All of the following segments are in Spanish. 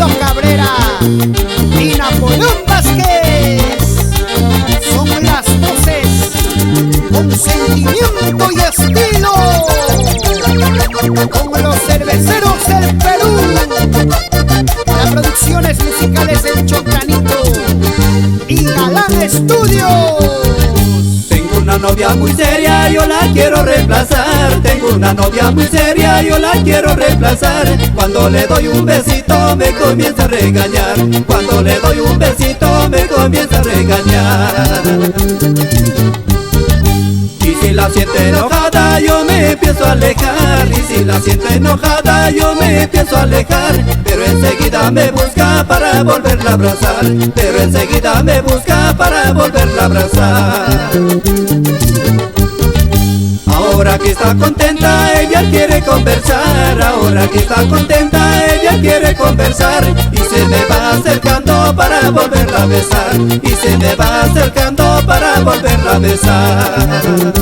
Héctor Cabrera y Napoleón Vázquez. Son las voces con sentimiento y estilo, con los cerveceros del Perú. Para producciones musicales El Chocanito y Galán Estudios. Tengo una novia muy seria, yo la quiero reemplazar. Tengo una novia muy seria, yo la quiero reemplazar. Cuando le doy un besito me comienza a regañar. Cuando le doy un besito me comienza a regañar. Y si la siente enojada yo me empiezo a alejar. Y si la siente enojada yo me empiezo a alejar. Pero enseguida me busca para volverla a abrazar. Pero enseguida me busca para volverla a abrazar. Ahora que está contenta ella quiere conversar. Ahora que está contenta ella quiere conversar. Y se me va acercando para volverla a besar. Y se me va acercando para volverla a besar.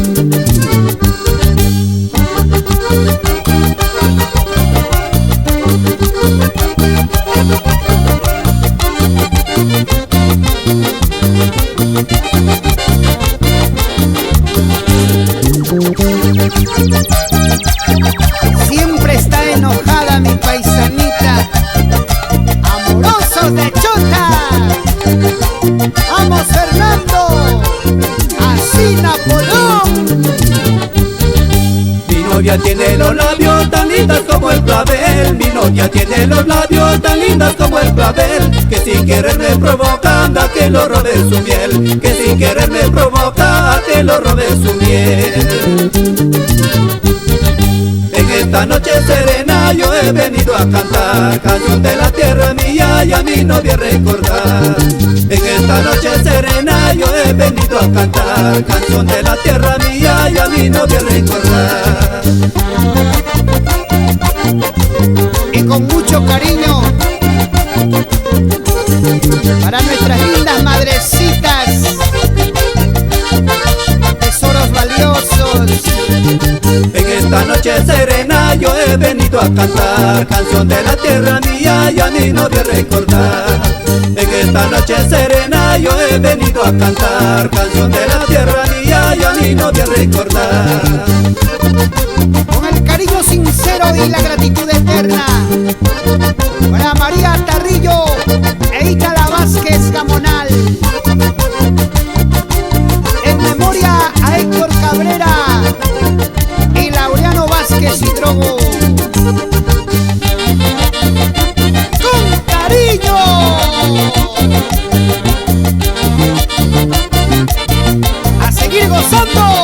Siempre está enojada mi paisanita. Amorosos de Chota. Vamos Fernando, así Napoleón. Mi novia tiene los labios tan lindos como el clavel. Mi novia tiene los labios tan lindos como el clavel. Que sin querer me provoca a que lo robe su miel. Que sin querer me provoca a que lo robe su miel. En esta noche serena yo he venido a cantar canción de la tierra mía y a mi novia recordar. En esta noche serena yo he venido a cantar canción de la tierra mía y a mi novia recordar. Y con mucho cariño para nuestras lindas madrecitas, tesoros valiosos. En esta noche serena yo he venido a cantar canción de la tierra mía y a mi novia recordar. En esta noche serena yo he venido a cantar canción de la tierra mía y a mi novia recordar. Con el cariño sincero y la gratitud eterna para María Tarrillo e Ítala Vázquez Gamonal. En memoria a Héctor Cabrera y Laureano Vázquez y Drogo. ¡Con cariño! ¡A seguir gozando!